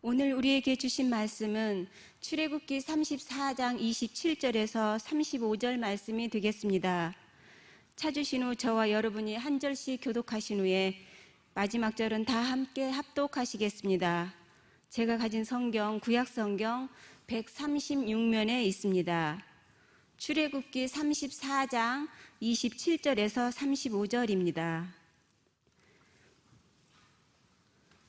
오늘 우리에게 주신 말씀은 출애굽기 34장 27절에서 35절 말씀이 되겠습니다. 찾으신 후 저와 여러분이 한 절씩 교독하신 후에 마지막 절은 다 함께 합독하시겠습니다. 제가 가진 성경, 구약성경 136면에 있습니다. 출애굽기 34장 27절에서 35절입니다.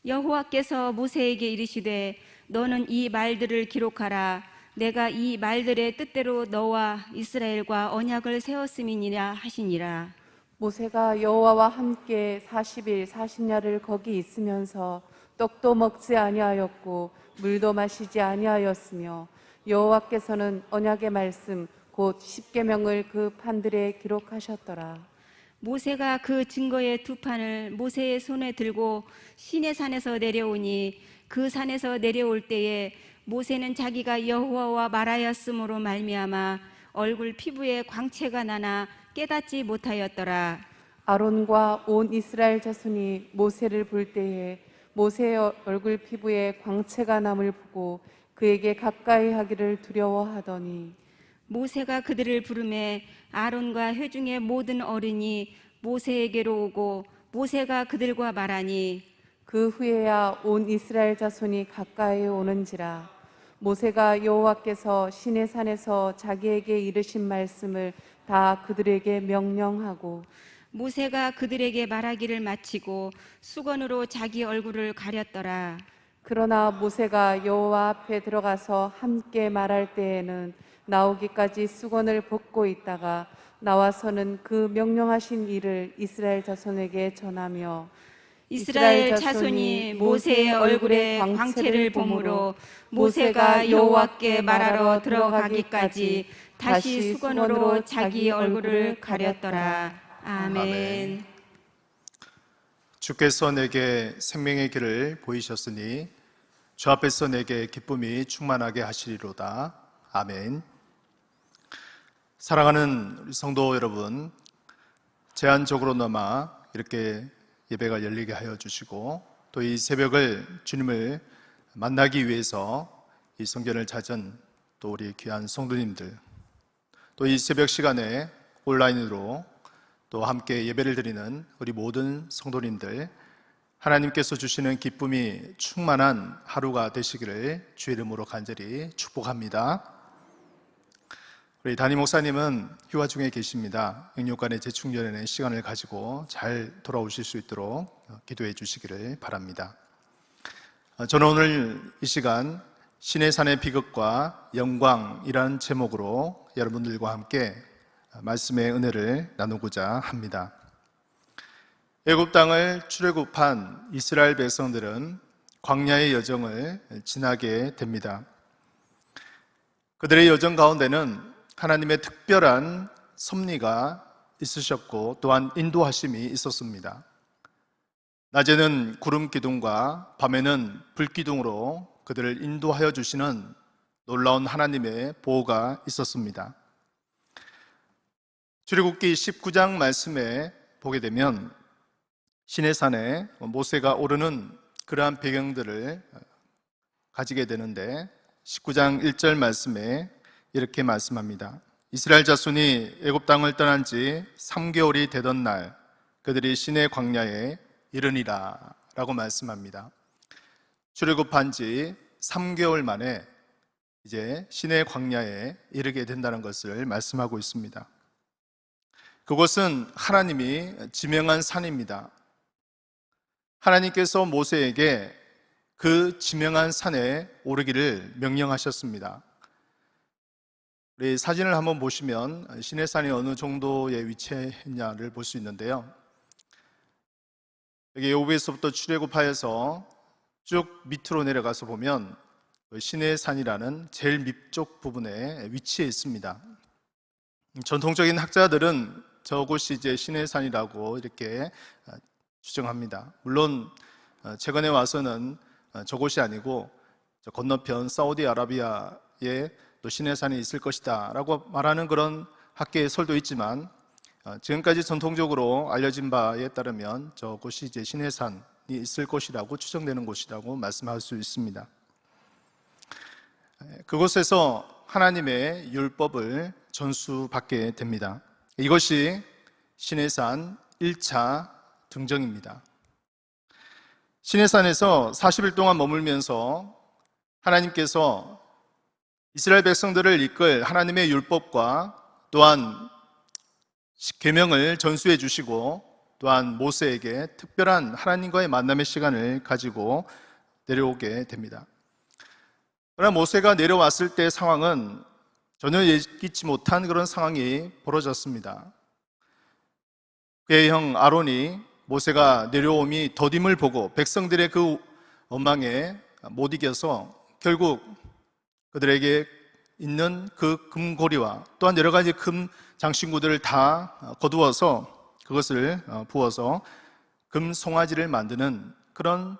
여호와께서 모세에게 이르시되 너는 이 말들을 기록하라. 내가 이 말들의 뜻대로 너와 이스라엘과 언약을 세웠음이니라 하시니라. 모세가 여호와와 함께 40일 40야를 거기 있으면서 떡도 먹지 아니하였고 물도 마시지 아니하였으며 여호와께서는 언약의 말씀 곧 십계명을 그 판들에 기록하셨더라. 모세가 그 증거의 두 판을 모세의 손에 들고 시내산에서 내려오니 그 산에서 내려올 때에 모세는 자기가 여호와와 말하였으므로 말미암아 얼굴 피부에 광채가 나나 깨닫지 못하였더라. 아론과 온 이스라엘 자손이 모세를 볼 때에 모세의 얼굴 피부에 광채가 남을 보고 그에게 가까이 하기를 두려워하더니 모세가 그들을 부르매 아론과 회중의 모든 어른이 모세에게로 오고 모세가 그들과 말하니 그 후에야 온 이스라엘 자손이 가까이 오는지라. 모세가 여호와께서 시내산에서 자기에게 이르신 말씀을 다 그들에게 명령하고 모세가 그들에게 말하기를 마치고 수건으로 자기 얼굴을 가렸더라. 그러나 모세가 여호와 앞에 들어가서 함께 말할 때에는 나오기까지 수건을 벗고 있다가 나와서는 그 명령하신 일을 이스라엘 자손에게 전하며 이스라엘 자손이 모세의 얼굴에 광채를 보므로 모세가 여호와께 말하러 들어가기까지 다시 수건으로 자기 얼굴을 가렸더라. 아멘. 주께서 내게 생명의 길을 보이셨으니 주 앞에서 내게 기쁨이 충만하게 하시리로다. 아멘. 사랑하는 우리 성도 여러분, 제한적으로나마 이렇게 예배가 열리게 하여 주시고 또 이 새벽을 주님을 만나기 위해서 이 성전을 찾은 또 우리 귀한 성도님들, 또 이 새벽 시간에 온라인으로 또 함께 예배를 드리는 우리 모든 성도님들, 하나님께서 주시는 기쁨이 충만한 하루가 되시기를 주의 이름으로 간절히 축복합니다. 우리 담임 목사님은 휴가 중에 계십니다. 영육간의 재충전의 시간을 가지고 잘 돌아오실 수 있도록 기도해 주시기를 바랍니다. 저는 오늘 이 시간 신의 산의 비극과 영광이라는 제목으로 여러분들과 함께 말씀의 은혜를 나누고자 합니다. 애굽 땅을 출애굽한 이스라엘 백성들은 광야의 여정을 지나게 됩니다. 그들의 여정 가운데는 하나님의 특별한 섭리가 있으셨고 또한 인도하심이 있었습니다. 낮에는 구름 기둥과 밤에는 불 기둥으로 그들을 인도하여 주시는 놀라운 하나님의 보호가 있었습니다. 출애굽기 19장 말씀에 보게 되면 시내산에 모세가 오르는 그러한 배경들을 가지게 되는데 19장 1절 말씀에 이렇게 말씀합니다. 이스라엘 자손이 애굽 땅을 떠난 지 3개월이 되던 날 그들이 시내 광야에 이르니라 라고 말씀합니다. 출애굽한 지 3개월 만에 이제 시내 광야에 이르게 된다는 것을 말씀하고 있습니다. 그곳은 하나님이 지명한 산입니다. 하나님께서 모세에게 그 지명한 산에 오르기를 명령하셨습니다. 우리 사진을 한번 보시면 시내산이 어느 정도에 위치했냐를 볼 수 있는데요. 여기 애굽에서부터 출애굽하여서 쭉 밑으로 내려가서 보면 시내산이라는 제일 밑쪽 부분에 위치해 있습니다. 전통적인 학자들은 저곳이 이제 시내산이라고 이렇게 추정합니다. 물론 최근에 와서는 저곳이 아니고 저 건너편 사우디아라비아에 또 시내산이 있을 것이다 라고 말하는 그런 학계의 설도 있지만 지금까지 전통적으로 알려진 바에 따르면 저곳이 이제 시내산이 있을 것이라고 추정되는 곳이라고 말씀할 수 있습니다. 그곳에서 하나님의 율법을 전수받게 됩니다. 이것이 시내산 1차 등정입니다. 시내산에서 40일 동안 머물면서 하나님께서 이스라엘 백성들을 이끌 하나님의 율법과 또한 계명을 전수해 주시고 또한 모세에게 특별한 하나님과의 만남의 시간을 가지고 내려오게 됩니다. 그러나 모세가 내려왔을 때 상황은 전혀 예기치 못한 그런 상황이 벌어졌습니다. 그의 형 아론이 모세가 내려옴이 더딤을 보고 백성들의 그 원망에 못 이겨서 결국 그들에게 있는 그 금고리와 또한 여러 가지 금 장신구들을 다 거두어서 그것을 부어서 금 송아지를 만드는 그런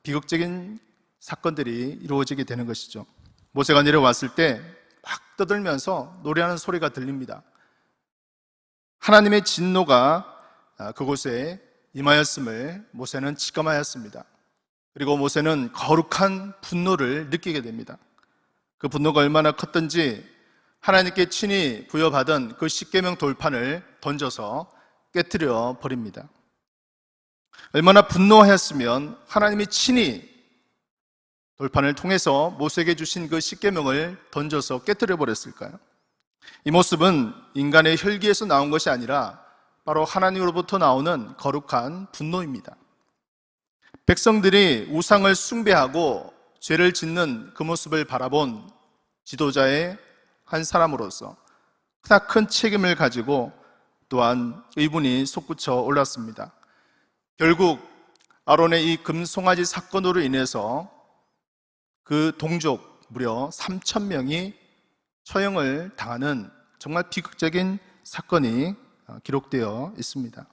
비극적인 사건들이 이루어지게 되는 것이죠. 모세가 내려왔을 때 막 떠들면서 노래하는 소리가 들립니다. 하나님의 진노가 그곳에 임하였음을 모세는 직감하였습니다. 그리고 모세는 거룩한 분노를 느끼게 됩니다. 그 분노가 얼마나 컸던지 하나님께 친히 부여받은 그 십계명 돌판을 던져서 깨뜨려 버립니다. 얼마나 분노하였으면 하나님이 친히 돌판을 통해서 모세에게 주신 그 십계명을 던져서 깨뜨려 버렸을까요? 이 모습은 인간의 혈기에서 나온 것이 아니라 바로 하나님으로부터 나오는 거룩한 분노입니다. 백성들이 우상을 숭배하고 죄를 짓는 그 모습을 바라본 지도자의 한 사람으로서 큰 책임을 가지고 또한 의분이 솟구쳐 올랐습니다. 결국 아론의 이 금송아지 사건으로 인해서 그 동족 무려 3,000명이 처형을 당하는 정말 비극적인 사건이 기록되어 있습니다.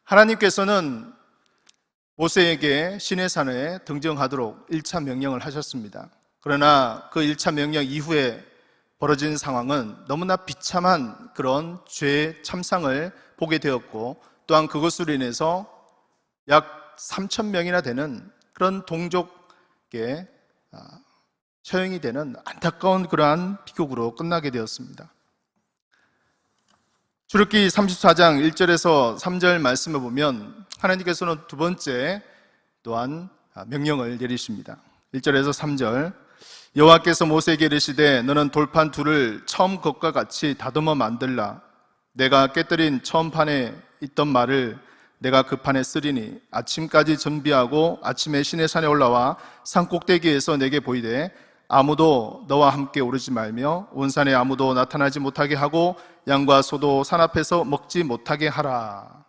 하나님께서는 모세에게 시내산에 등정하도록 1차 명령을 하셨습니다. 그러나 그 1차 명령 이후에 벌어진 상황은 너무나 비참한 그런 죄 참상을 보게 되었고 또한 그것으로 인해서 약 3,000명이나 되는 그런 동족에 처형이 되는 안타까운 그러한 비극으로 끝나게 되었습니다. 출애굽기 34장 1절에서 3절 말씀을 보면 하나님께서는 두 번째 또한 명령을 내리십니다. 1절에서 3절 여호와께서 모세에게 이르시되 너는 돌판 둘을 처음 것과 같이 다듬어 만들라. 내가 깨뜨린 처음 판에 있던 말을 내가 그 판에 쓰리니 아침까지 준비하고 아침에 시내산에 올라와 산 꼭대기에서 내게 보이되 아무도 너와 함께 오르지 말며 온 산에 아무도 나타나지 못하게 하고 양과 소도 산 앞에서 먹지 못하게 하라.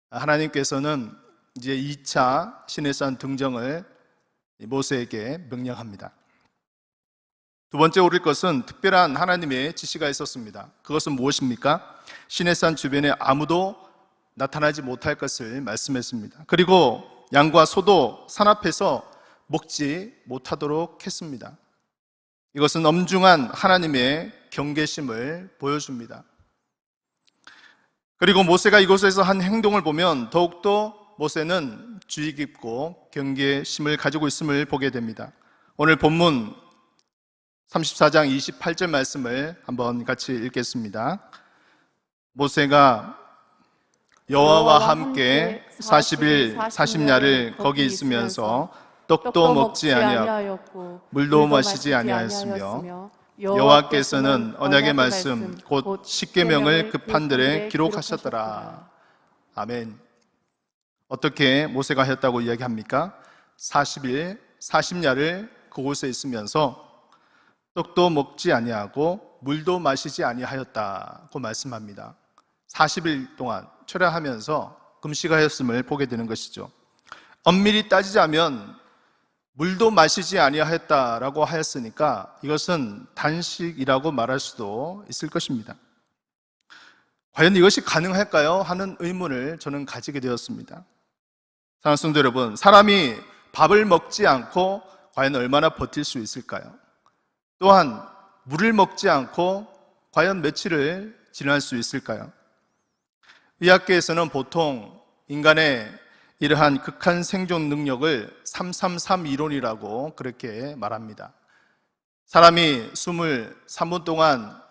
하나님께서는 이제 2차 시내산 등정을 모세에게 명령합니다. 두 번째 오를 것은 특별한 하나님의 지시가 있었습니다. 그것은 무엇입니까? 시내산 주변에 아무도 나타나지 못할 것을 말씀했습니다. 그리고 양과 소도 산 앞에서 먹지 못하도록 했습니다. 이것은 엄중한 하나님의 경계심을 보여줍니다. 그리고 모세가 이곳에서 한 행동을 보면 더욱더 모세는 주의 깊고 경계심을 가지고 있음을 보게 됩니다. 오늘 본문 34장 28절 말씀을 한번 같이 읽겠습니다. 모세가 여호와와 함께 40일 40야를 거기 있으면서 떡도 먹지 아니하였고 물도 마시지 아니하였으며 여호와께서는 언약의 말씀 곧 십계명을 그 판들에 기록하셨더라. 아멘. 어떻게 모세가 했다고 이야기합니까? 40일 40야를 그곳에 있으면서 떡도 먹지 아니하고 물도 마시지 아니하였다고 말씀합니다. 40일 동안 철야하면서 금식하였음을 보게 되는 것이죠. 엄밀히 따지자면 물도 마시지 아니하였다라고 하였으니까 이것은 단식이라고 말할 수도 있을 것입니다. 과연 이것이 가능할까요? 하는 의문을 저는 가지게 되었습니다. 사랑하는 성도 여러분, 사람이 밥을 먹지 않고 과연 얼마나 버틸 수 있을까요? 또한 물을 먹지 않고 과연 며칠을 지날 수 있을까요? 의학계에서는 보통 인간의 이러한 극한 생존 능력을 333 이론이라고 그렇게 말합니다. 사람이 숨을 3분 동안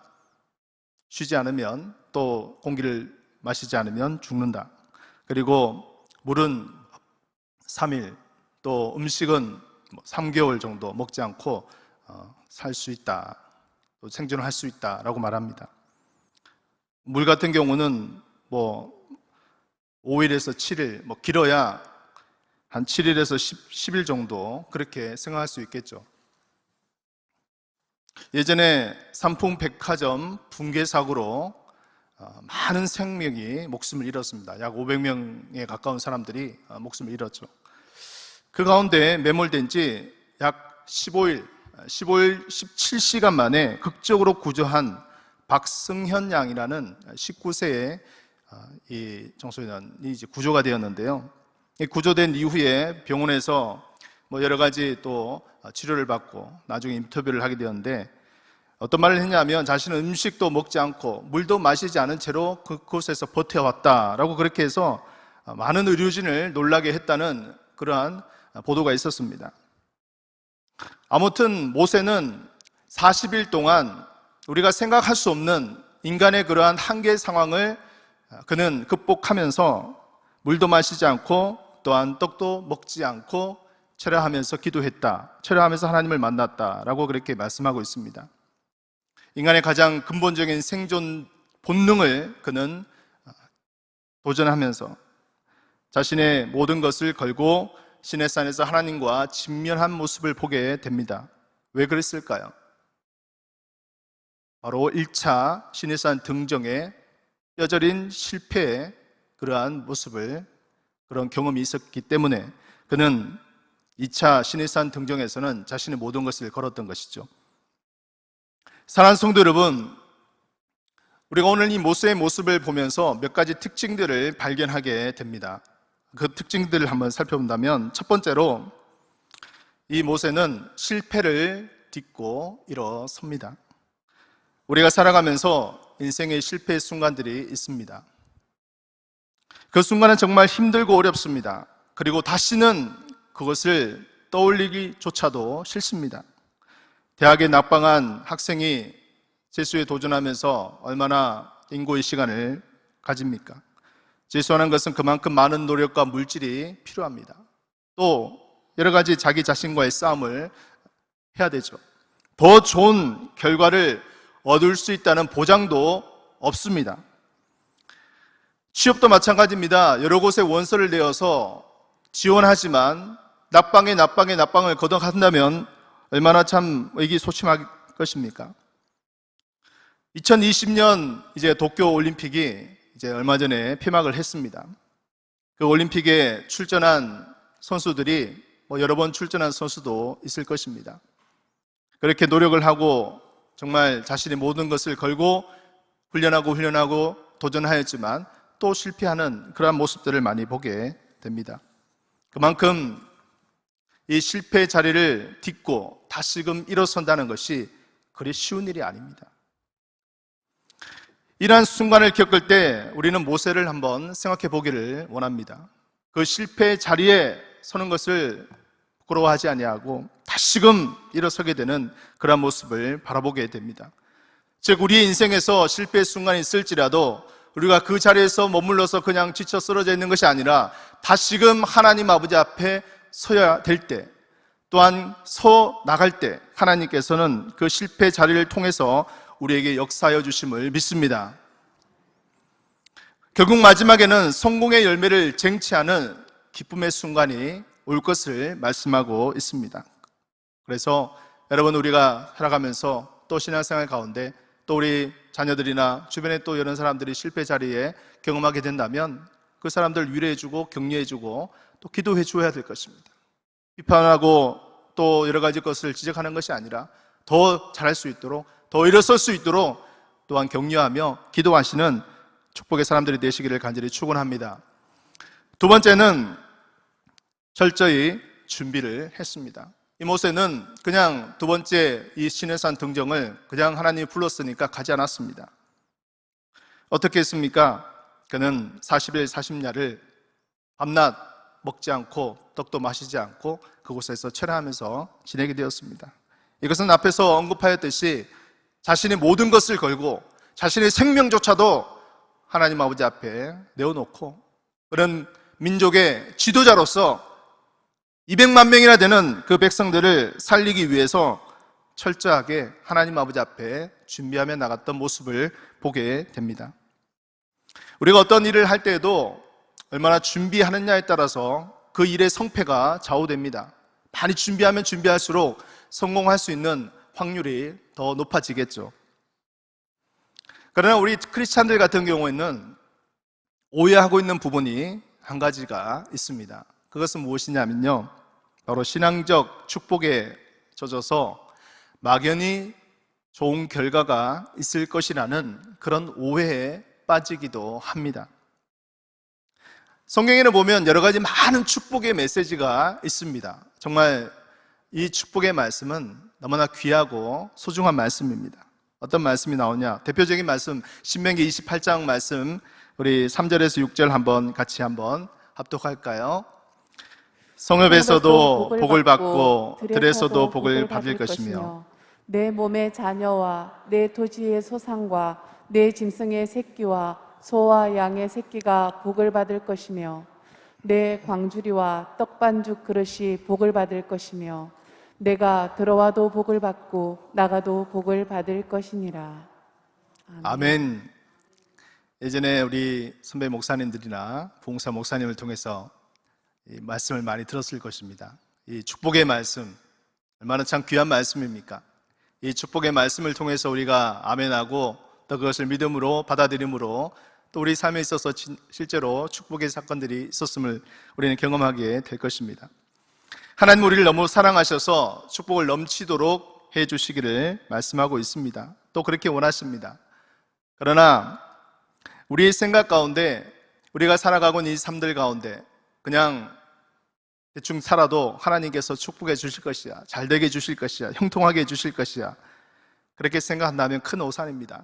쉬지 않으면, 또 공기를 마시지 않으면 죽는다. 그리고 물은 3일, 또 음식은 3개월 정도 먹지 않고 살 수 있다, 또 생존을 할 수 있다라고 말합니다. 물 같은 경우는 5일에서 7일, 길어야 한 7일에서 10일 정도 그렇게 생각할 수 있겠죠. 예전에 삼풍백화점 붕괴 사고로 많은 생명이 목숨을 잃었습니다. 약 500명에 가까운 사람들이 목숨을 잃었죠. 그 가운데 매몰된 지 약 15일, 17시간 만에 극적으로 구조한 박승현 양이라는 19세의 이 청소년이 이제 구조가 되었는데요. 구조된 이후에 병원에서 여러 가지 또 치료를 받고 나중에 인터뷰를 하게 되었는데, 어떤 말을 했냐면 자신은 음식도 먹지 않고 물도 마시지 않은 채로 그곳에서 버텨왔다라고 그렇게 해서 많은 의료진을 놀라게 했다는 그러한 보도가 있었습니다. 아무튼 모세는 40일 동안 우리가 생각할 수 없는 인간의 그러한 한계 상황을 그는 극복하면서 물도 마시지 않고 또한 떡도 먹지 않고 철야하면서 기도했다, 철야하면서 하나님을 만났다라고 그렇게 말씀하고 있습니다. 인간의 가장 근본적인 생존 본능을 그는 도전하면서 자신의 모든 것을 걸고 시내산에서 하나님과 직면한 모습을 보게 됩니다. 왜 그랬을까요? 바로 1차 시내산 등정의 뼈저린 실패의 그러한 모습을, 그런 경험이 있었기 때문에 그는 2차 시내산 등정에서는 자신의 모든 것을 걸었던 것이죠. 사랑하는 성도 여러분, 우리가 오늘 이 모세의 모습을 보면서 몇 가지 특징들을 발견하게 됩니다. 그 특징들을 한번 살펴본다면, 첫 번째로 이 모세는 실패를 딛고 일어섭니다. 우리가 살아가면서 인생의 실패의 순간들이 있습니다. 그 순간은 정말 힘들고 어렵습니다. 그리고 다시는 그것을 떠올리기조차도 싫습니다. 대학에 낙방한 학생이 재수에 도전하면서 얼마나 인고의 시간을 가집니까? 재수하는 것은 그만큼 많은 노력과 물질이 필요합니다. 또 여러 가지 자기 자신과의 싸움을 해야 되죠. 더 좋은 결과를 얻을 수 있다는 보장도 없습니다. 취업도 마찬가지입니다. 여러 곳에 원서를 내어서 지원하지만 낙방을 거둬간다면 얼마나 참 의기소침할 것입니까? 2020년 이제 도쿄 올림픽이 이제 얼마 전에 폐막을 했습니다. 그 올림픽에 출전한 선수들이 여러 번 출전한 선수도 있을 것입니다. 그렇게 노력을 하고 정말 자신의 모든 것을 걸고 훈련하고 도전하였지만 또 실패하는 그러한 모습들을 많이 보게 됩니다. 그만큼 이 실패의 자리를 딛고 다시금 일어선다는 것이 그리 쉬운 일이 아닙니다. 이러한 순간을 겪을 때 우리는 모세를 한번 생각해 보기를 원합니다. 그 실패의 자리에 서는 것을 부끄러워하지 아니하고 다시금 일어서게 되는 그런 모습을 바라보게 됩니다. 즉, 우리의 인생에서 실패의 순간이 있을지라도 우리가 그 자리에서 머물러서 그냥 지쳐 쓰러져 있는 것이 아니라 다시금 하나님 아버지 앞에 서야 될 때, 또한 서 나갈 때 하나님께서는 그 실패 자리를 통해서 우리에게 역사하여 주심을 믿습니다. 결국 마지막에는 성공의 열매를 쟁취하는 기쁨의 순간이 올 것을 말씀하고 있습니다. 그래서 여러분, 우리가 살아가면서 또 신앙생활 가운데 또 우리 자녀들이나 주변에 또 이런 사람들이 실패 자리에 경험하게 된다면 그 사람들 위로해주고 격려해주고 또 기도해 주어야 될 것입니다. 비판하고 또 여러 가지 것을 지적하는 것이 아니라 더 잘할 수 있도록, 더 일어설 수 있도록 또한 격려하며 기도하시는 축복의 사람들이 되시기를 간절히 축원합니다. 두 번째는 철저히 준비를 했습니다. 이 모세는 그냥 두 번째 이 시내산 등정을 그냥 하나님이 불렀으니까 가지 않았습니다. 어떻게 했습니까? 그는 40일 40야를 밤낮 먹지 않고 떡도 마시지 않고 그곳에서 철회하면서 지내게 되었습니다. 이것은 앞에서 언급하였듯이 자신의 모든 것을 걸고 자신의 생명조차도 하나님 아버지 앞에 내어놓고 그런 민족의 지도자로서 200만 명이나 되는 그 백성들을 살리기 위해서 철저하게 하나님 아버지 앞에 준비하며 나갔던 모습을 보게 됩니다. 우리가 어떤 일을 할 때에도 얼마나 준비하느냐에 따라서 그 일의 성패가 좌우됩니다. 많이 준비하면 준비할수록 성공할 수 있는 확률이 더 높아지겠죠. 그러나 우리 크리스찬들 같은 경우에는 오해하고 있는 부분이 한 가지가 있습니다. 그것은 무엇이냐면요, 바로 신앙적 축복에 젖어서 막연히 좋은 결과가 있을 것이라는 그런 오해에 빠지기도 합니다. 성경에는 보면 여러 가지 많은 축복의 메시지가 있습니다. 정말 이 축복의 말씀은 너무나 귀하고 소중한 말씀입니다. 어떤 말씀이 나오냐? 대표적인 말씀, 신명기 28장 말씀, 우리 3절에서 6절 같이 한번 합독할까요? 성읍에서도 복을 받고 들에서도 복을 받을 것이며 내 몸의 자녀와 내 토지의 소산과 내 짐승의 새끼와 소와 양의 새끼가 복을 받을 것이며 내 광주리와 떡반죽 그릇이 복을 받을 것이며 내가 들어와도 복을 받고 나가도 복을 받을 것이니라. 아멘. 예전에 우리 선배 목사님들이나 봉사 목사님을 통해서 이 말씀을 많이 들었을 것입니다. 이 축복의 말씀, 얼마나 참 귀한 말씀입니까? 이 축복의 말씀을 통해서 우리가 아멘하고 또 그것을 믿음으로 받아들임으로 또 우리 삶에 있어서 실제로 축복의 사건들이 있었음을 우리는 경험하게 될 것입니다. 하나님 우리를 너무 사랑하셔서 축복을 넘치도록 해주시기를 말씀하고 있습니다. 또 그렇게 원하십니다. 그러나 우리의 생각 가운데, 우리가 살아가고 있는 이 삶들 가운데 그냥 대충 살아도 하나님께서 축복해 주실 것이야, 잘 되게 해주실 것이야, 형통하게 해주실 것이야, 그렇게 생각한다면 큰 오산입니다.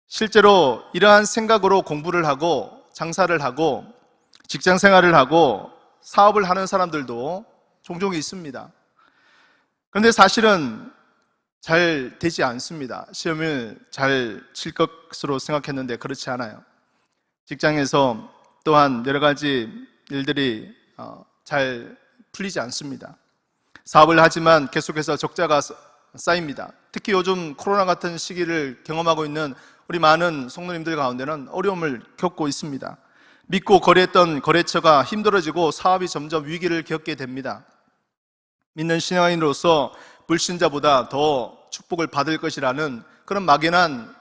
실제로 이러한 생각으로 공부를 하고 장사를 하고 직장 생활을 하고 사업을 하는 사람들도 종종 있습니다. 그런데 사실은 잘 되지 않습니다. 시험을 잘 칠 것으로 생각했는데 그렇지 않아요. 직장에서 또한 여러 가지 일들이 잘 풀리지 않습니다. 사업을 하지만 계속해서 적자가 쌓입니다. 특히 요즘 코로나 같은 시기를 경험하고 있는 우리 많은 성도님들 가운데는 어려움을 겪고 있습니다. 믿고 거래했던 거래처가 힘들어지고 사업이 점점 위기를 겪게 됩니다. 믿는 신앙인으로서 불신자보다 더 축복을 받을 것이라는 그런 막연한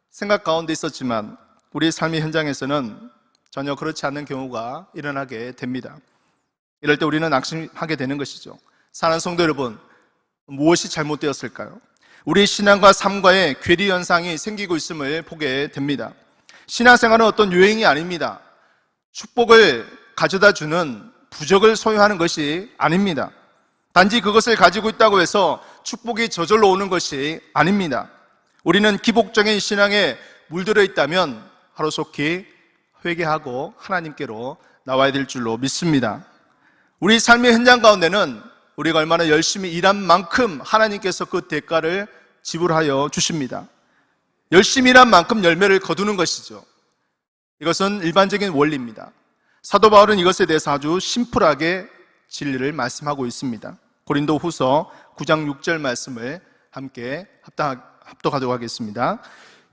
생각 가운데 있었지만 우리의 삶의 현장에서는 전혀 그렇지 않는 경우가 일어나게 됩니다. 이럴 때 우리는 낙심하게 되는 것이죠. 사랑하는 성도 여러분, 무엇이 잘못되었을까요? 우리 신앙과 삶과의 괴리 현상이 생기고 있음을 보게 됩니다. 신앙생활은 어떤 유행이 아닙니다. 축복을 가져다 주는 부적을 소유하는 것이 아닙니다. 단지 그것을 가지고 있다고 해서 축복이 저절로 오는 것이 아닙니다. 우리는 기복적인 신앙에 물들어 있다면 하루속히 회개하고 하나님께로 나와야 될 줄로 믿습니다. 우리 삶의 현장 가운데는 우리가 얼마나 열심히 일한 만큼 하나님께서 그 대가를 지불하여 주십니다. 열심히 일한 만큼 열매를 거두는 것이죠. 이것은 일반적인 원리입니다. 사도 바울은 이것에 대해서 아주 심플하게 진리를 말씀하고 있습니다. 고린도 후서 9장 6절 말씀을 함께 합독하도록 하겠습니다.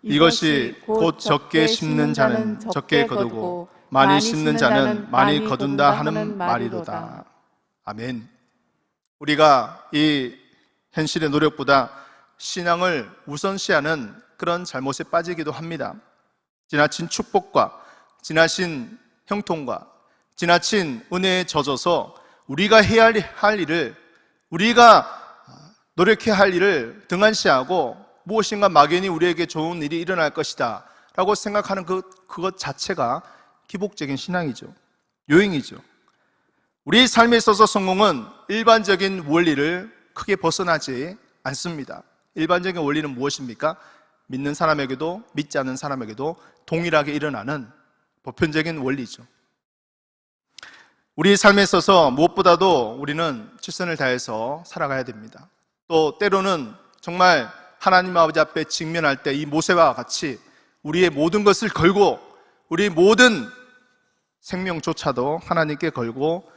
이것이 곧 적게 심는 자는 적게 거두고 많이 심는 자는 많이 거둔다 하는 말이로다. 아멘. 우리가 이 현실의 노력보다 신앙을 우선시하는 그런 잘못에 빠지기도 합니다. 지나친 축복과 지나친 형통과 지나친 은혜에 젖어서 우리가 해야 할 일을, 우리가 노력해야 할 일을 등한시하고 무엇인가 막연히 우리에게 좋은 일이 일어날 것이다 라고 생각하는 그것 자체가 기복적인 신앙이죠. 요행이죠. 우리의 삶에 있어서 성공은 일반적인 원리를 크게 벗어나지 않습니다. 일반적인 원리는 무엇입니까? 믿는 사람에게도 믿지 않는 사람에게도 동일하게 일어나는 보편적인 원리죠. 우리 삶에 있어서 무엇보다도 우리는 최선을 다해서 살아가야 됩니다. 또 때로는 정말 하나님 아버지 앞에 직면할 때 이 모세와 같이 우리의 모든 것을 걸고 우리 모든 생명조차도 하나님께 걸고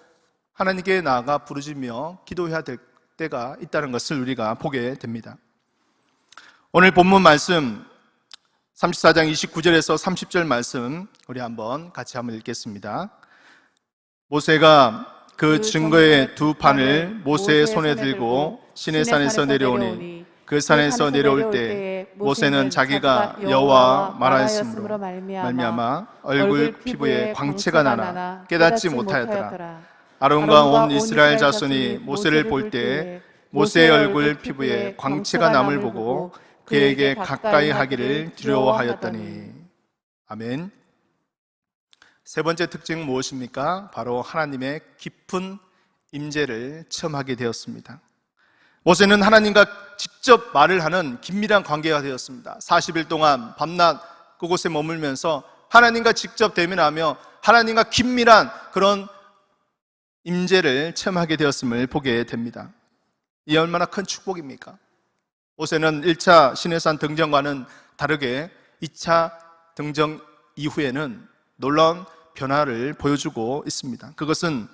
하나님께 나아가 부르짖며 기도해야 될 때가 있다는 것을 우리가 보게 됩니다. 오늘 본문 말씀 34장 29절에서 30절 말씀 우리 같이 한번 읽겠습니다. 모세가 그 증거의 두 판을 모세의 손에 들고 시내산에서 내려오니 그 산에서 내려올 때 모세는 자기가 여호와와 말하였으므로 말미암아 얼굴 피부에 광채가 나나 깨닫지 못하였더라. 아론과 온 이스라엘 자손이 모세를 볼 때 모세의 얼굴 피부에 광채가 남을 보고 그에게 가까이 하기를 두려워하였더니. 아멘. 세 번째 특징은 무엇입니까? 바로 하나님의 깊은 임재를 체험하게 되었습니다. 모세는 하나님과 직접 말을 하는 긴밀한 관계가 되었습니다. 40일 동안 밤낮 그곳에 머물면서 하나님과 직접 대면하며 하나님과 긴밀한 그런 임재를 체험하게 되었음을 보게 됩니다. 이 얼마나 큰 축복입니까? 모세는 1차 시내산 등정과는 다르게 2차 등정 이후에는 놀라운 변화를 보여주고 있습니다. 그것은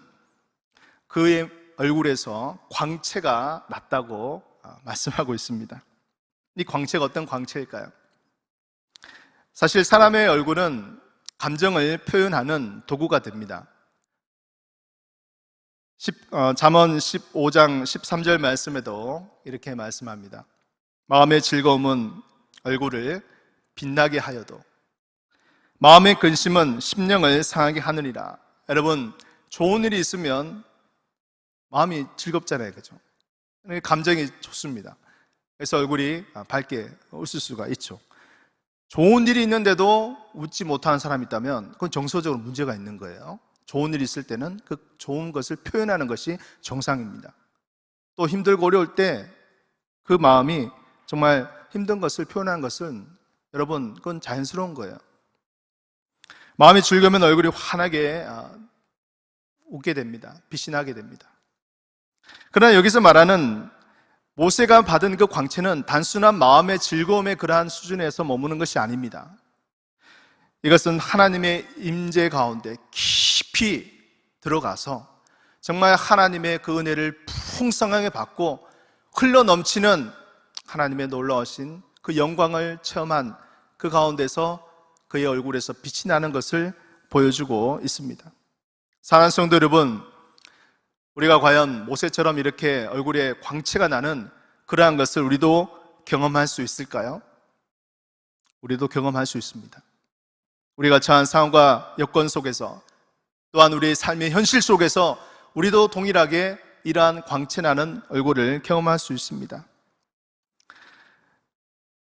그의 얼굴에서 광채가 났다고 말씀하고 있습니다. 이 광채가 어떤 광채일까요? 사실 사람의 얼굴은 감정을 표현하는 도구가 됩니다. 잠언 15장 13절 말씀에도 이렇게 말씀합니다. 마음의 즐거움은 얼굴을 빛나게 하여도 마음의 근심은 심령을 상하게 하느니라. 여러분, 좋은 일이 있으면 마음이 즐겁잖아요, 그죠? 감정이 좋습니다. 그래서 얼굴이 밝게 웃을 수가 있죠. 좋은 일이 있는데도 웃지 못하는 사람이 있다면 그건 정서적으로 문제가 있는 거예요. 좋은 일이 있을 때는 그 좋은 것을 표현하는 것이 정상입니다. 또 힘들고 어려울 때 그 마음이 정말 힘든 것을 표현하는 것은 여러분, 그건 자연스러운 거예요. 마음이 즐거우면 얼굴이 환하게 웃게 됩니다. 빛이 나게 됩니다. 그러나 여기서 말하는 모세가 받은 그 광채는 단순한 마음의 즐거움의 그러한 수준에서 머무는 것이 아닙니다. 이것은 하나님의 임재 가운데 깊이 들어가서 정말 하나님의 그 은혜를 풍성하게 받고 흘러 넘치는 하나님의 놀라우신 그 영광을 체험한 그 가운데서 그의 얼굴에서 빛이 나는 것을 보여주고 있습니다. 사랑하는 성도 여러분, 우리가 과연 모세처럼 이렇게 얼굴에 광채가 나는 그러한 것을 우리도 경험할 수 있을까요? 우리도 경험할 수 있습니다. 우리가 처한 상황과 여건 속에서 또한 우리의 삶의 현실 속에서 우리도 동일하게 이러한 광채나는 얼굴을 경험할 수 있습니다.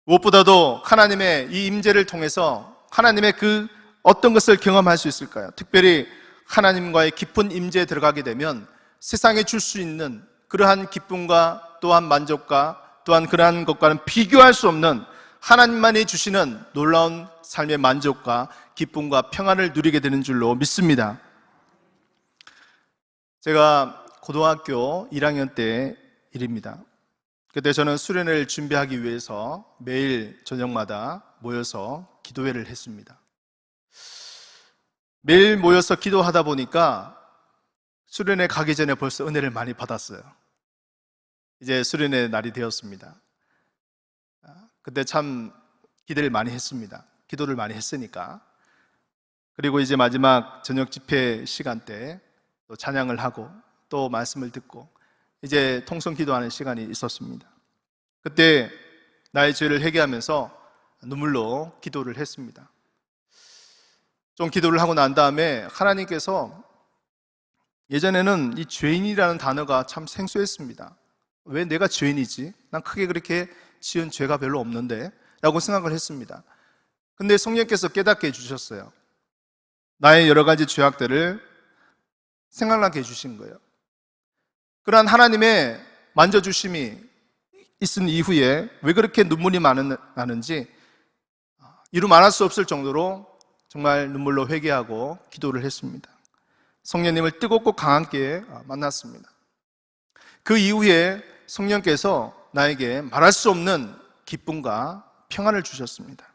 무엇보다도 하나님의 이 임재를 통해서 하나님의 그 어떤 것을 경험할 수 있을까요? 특별히 하나님과의 깊은 임재에 들어가게 되면 세상에 줄 수 있는 그러한 기쁨과 또한 만족과 또한 그러한 것과는 비교할 수 없는 하나님만이 주시는 놀라운 삶의 만족과 기쁨과 평안을 누리게 되는 줄로 믿습니다. 제가 고등학교 1학년 때 일입니다. 그때 저는 수련회를 준비하기 위해서 매일 저녁마다 모여서 기도회를 했습니다. 매일 모여서 기도하다 보니까 수련회 가기 전에 벌써 은혜를 많이 받았어요. 이제 수련회 날이 되었습니다. 그때 참 기대를 많이 했습니다. 기도를 많이 했으니까. 그리고 이제 마지막 저녁 집회 시간 때 또 찬양을 하고 또 말씀을 듣고 이제 통성 기도하는 시간이 있었습니다. 그때 나의 죄를 회개하면서 눈물로 기도를 했습니다. 좀 기도를 하고 난 다음에 하나님께서 예전에는 이 죄인이라는 단어가 참 생소했습니다. 왜 내가 죄인이지? 난 크게 그렇게 지은 죄가 별로 없는데 라고 생각을 했습니다. 근데 성령께서 깨닫게 해주셨어요. 나의 여러 가지 죄악들을 생각나게 해주신 거예요. 그러한 하나님의 만져주심이 있은 이후에 왜 그렇게 눈물이 나는지 이루 말할 수 없을 정도로 정말 눈물로 회개하고 기도를 했습니다. 성령님을 뜨겁고 강하게 만났습니다. 그 이후에 성령께서 나에게 말할 수 없는 기쁨과 평안을 주셨습니다.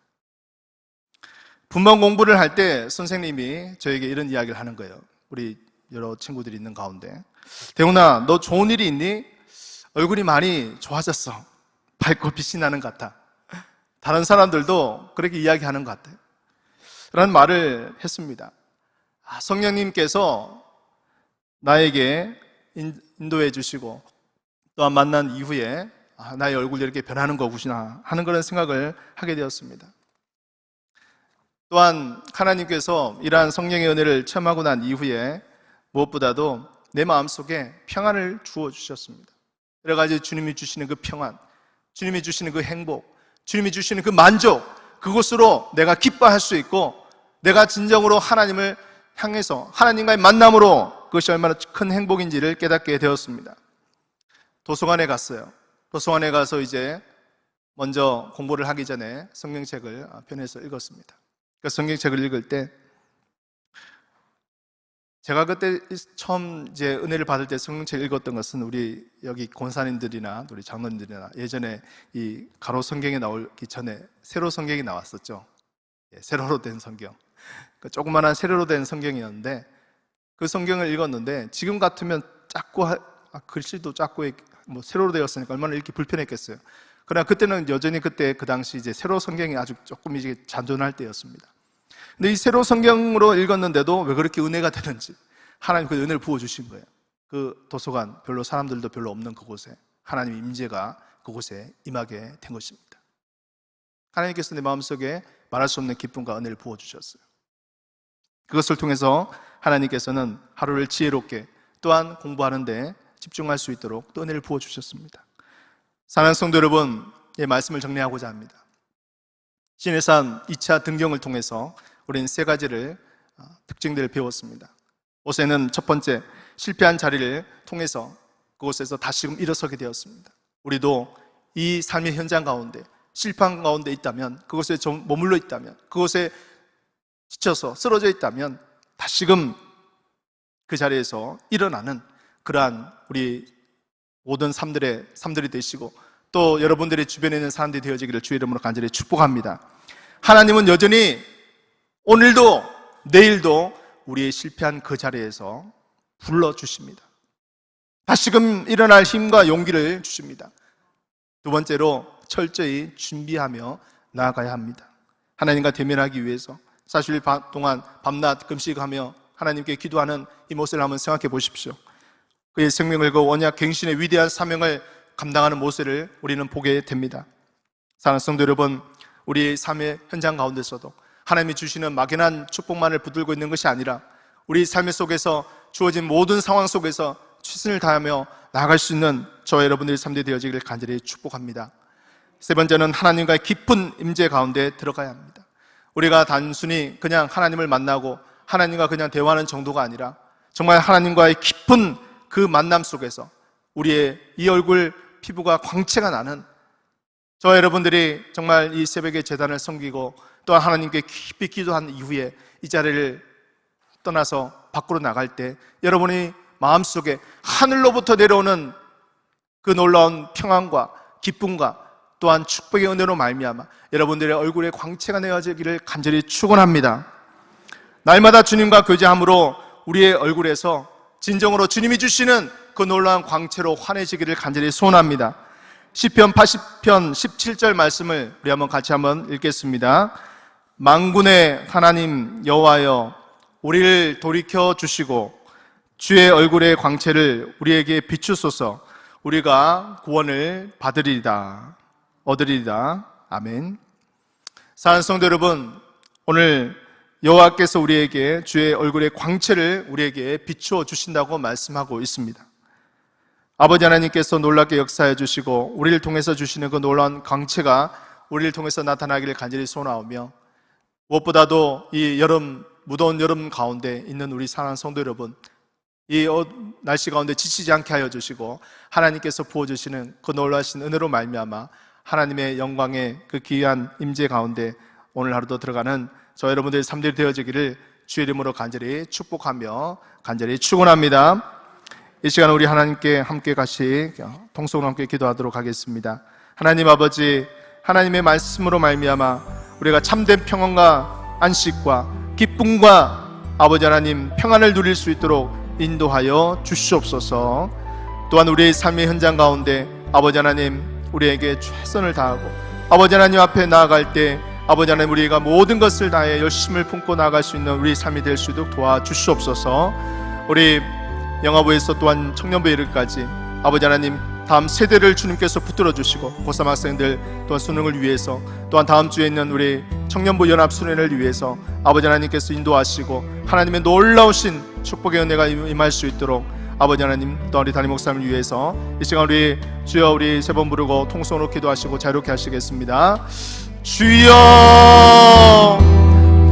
분반 공부를 할 때 선생님이 저에게 이런 이야기를 하는 거예요. 우리 여러 친구들이 있는 가운데, 대훈아, 너 좋은 일이 있니? 얼굴이 많이 좋아졌어. 밝고 빛이 나는 것 같아. 다른 사람들도 그렇게 이야기하는 것 같아요. 라는 말을 했습니다. 성령님께서 나에게 인도해 주시고 또한 만난 이후에 나의 얼굴이 이렇게 변하는 거구나 하는 그런 생각을 하게 되었습니다. 또한 하나님께서 이러한 성령의 은혜를 체험하고 난 이후에 무엇보다도 내 마음속에 평안을 주어 주셨습니다. 여러 가지 주님이 주시는 그 평안, 주님이 주시는 그 행복, 주님이 주시는 그 만족, 그것으로 내가 기뻐할 수 있고 내가 진정으로 하나님을 향해서 하나님과의 만남으로 그것이 얼마나 큰 행복인지를 깨닫게 되었습니다. 도서관에 갔어요. 도서관에 가서 이제 먼저 공부를 하기 전에 성경책을 편해서 읽었습니다. 그 성경책을 읽을 때 제가 그때 처음 이제 은혜를 받을 때 성경책을 읽었던 것은 우리 여기 권사님들이나 우리 장로님들이나 예전에 이 가로 성경이 나오기 전에 세로 성경이 나왔었죠. 세로로 된 성경. 그 조그만한 세로로 된 성경이었는데 그 성경을 읽었는데 지금 같으면 작고 글씨도 작고 뭐 세로로 되었으니까 얼마나 읽기 불편했겠어요. 그러나 그때는 여전히 그때 그 당시 이제 세로 성경이 아주 조금 이제 잔존할 때였습니다. 근데 이 세로 성경으로 읽었는데도 왜 그렇게 은혜가 되는지 하나님 그 은혜를 부어주신 거예요. 그 도서관 별로 사람들도 별로 없는 그곳에 하나님의 임재가 그곳에 임하게 된 것입니다. 하나님께서 내 마음속에 말할 수 없는 기쁨과 은혜를 부어주셨어요. 그것을 통해서 하나님께서는 하루를 지혜롭게 또한 공부하는 데 집중할 수 있도록 또 은혜를 부어주셨습니다. 사랑하는 성도 여러분, 이 말씀을 정리하고자 합니다. 시내산 2차 등경을 통해서 우리는 세 가지를 특징들을 배웠습니다. 옷에는 첫 번째, 실패한 자리를 통해서 그곳에서 다시금 일어서게 되었습니다. 우리도 이 삶의 현장 가운데 실패한 가운데 있다면, 그곳에 좀 머물러 있다면, 그곳에 지쳐서 쓰러져 있다면 다시금 그 자리에서 일어나는 그러한 우리 모든 삶들이 되시고 또 여러분들의 주변에 있는 사람들이 되어지기를 주의 이름으로 간절히 축복합니다. 하나님은 여전히 오늘도 내일도 우리의 실패한 그 자리에서 불러주십니다. 다시금 일어날 힘과 용기를 주십니다. 두 번째로 철저히 준비하며 나아가야 합니다. 하나님과 대면하기 위해서 40일 동안 밤낮 금식하며 하나님께 기도하는 이 모습을 한번 생각해 보십시오. 그의 생명을 그 언약 갱신의 위대한 사명을 감당하는 모습을 우리는 보게 됩니다. 사랑하는 성도 여러분, 우리 삶의 현장 가운데서도 하나님이 주시는 막연한 축복만을 붙들고 있는 것이 아니라 우리 삶의 속에서 주어진 모든 상황 속에서 최선을 다하며 나아갈 수 있는 저와 여러분들의 삶이 되어지기를 간절히 축복합니다. 세 번째는 하나님과의 깊은 임재 가운데 들어가야 합니다. 우리가 단순히 그냥 하나님을 만나고 하나님과 그냥 대화하는 정도가 아니라 정말 하나님과의 깊은 그 만남 속에서 우리의 이 얼굴 피부가 광채가 나는 저와 여러분들이 정말 이 새벽에 제단을 섬기고 또한 하나님께 깊이 기도한 이후에 이 자리를 떠나서 밖으로 나갈 때 여러분이 마음속에 하늘로부터 내려오는 그 놀라운 평안과 기쁨과 또한 축복의 은혜로 말미암아 여러분들의 얼굴에 광채가 내어지기를 간절히 축원합니다. 날마다 주님과 교제함으로 우리의 얼굴에서 진정으로 주님이 주시는 그 놀라운 광채로 환해지기를 간절히 소원합니다. 시편 80편 17절 말씀을 우리 같이 한번 읽겠습니다. 만군의 하나님 여호와여, 우리를 돌이켜 주시고 주의 얼굴의 광채를 우리에게 비추소서. 우리가 구원을 얻으리이다. 아멘. 사랑하는 성도 여러분, 오늘 여호와께서 우리에게 주의 얼굴의 광채를 우리에게 비추어 주신다고 말씀하고 있습니다. 아버지 하나님께서 놀랍게 역사해 주시고 우리를 통해서 주시는 그 놀라운 광채가 우리를 통해서 나타나기를 간절히 소원하오며, 무엇보다도 이 무더운 여름 가운데 있는 우리 사랑하는 성도 여러분, 이 날씨 가운데 지치지 않게 하여 주시고 하나님께서 부어주시는 그 놀라신 은혜로 말미암아 하나님의 영광의 그 귀한 임재 가운데 오늘 하루도 들어가는 저 여러분들의 삶들이 되어지기를 주의 이름으로 간절히 축복하며 간절히 축원합니다. 이 시간 우리 하나님께 함께 같이 통성으로 함께 기도하도록 하겠습니다. 하나님 아버지, 하나님의 말씀으로 말미암아 우리가 참된 평안과 안식과 기쁨과 아버지 하나님 평안을 누릴 수 있도록 인도하여 주시옵소서. 또한 우리의 삶의 현장 가운데 아버지 하나님 우리에게 최선을 다하고 아버지 하나님 앞에 나아갈 때 아버지 하나님 우리가 모든 것을 다해 열심을 품고 나아갈 수 있는 우리 삶이 될 수 있도록 도와주시옵소서. 우리 영화부에서 또한 청년부에 이르기까지 아버지 하나님 다음 세대를 주님께서 붙들어 주시고 고3 학생들 또한 수능을 위해서 또한 다음 주에 있는 우리 청년부 연합 수련회를 위해서 아버지 하나님께서 인도하시고 하나님의 놀라우신 축복의 은혜가 임할 수 있도록 아버지 하나님 또 우리 담임 목사님을 위해서 이 시간 우리 주여 우리 세 번 부르고 통성으로 기도하시고 자유롭게 하시겠습니다. 주여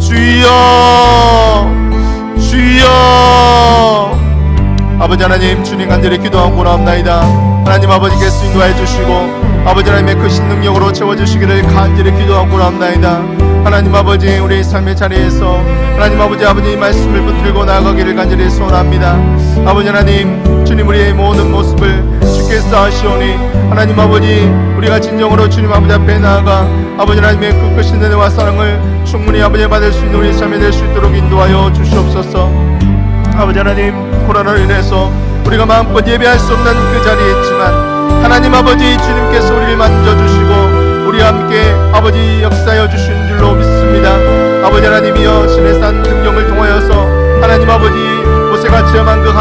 주여 주여. 아버지 하나님 주님 간절히 기도하고 나옵나이다. 하나님 아버지께서 인도해 주시고 아버지 하나님의 크신 능력으로 채워주시기를 간절히 기도하고 나옵나이다. 하나님 아버지 우리 삶의 자리에서 하나님 아버지 이 말씀을 붙들고 나아가기를 간절히 소원합니다. 아버지 하나님 주님 우리의 모든 모습을 주께서 아시오니 하나님 아버지 우리가 진정으로 주님 아버지 앞에 나아가 아버지 하나님의 그 크신 은혜와 사랑을 충분히 아버지 받을 수 있는 우리 삶이 될 수 있도록 인도하여 주시옵소서. 아버지 하나님 코로나로 인해서 우리가 마음껏 예배할 수 없는 그 자리에 있지만 하나님 아버지 주님께서 우리를 만져주시고 우리와 함께 아버지 역사하여 주신 줄로 믿습니다. 아버지 하나님이여 신의 산 등경을 통하여서 하나님 아버지 모세가 체험한 그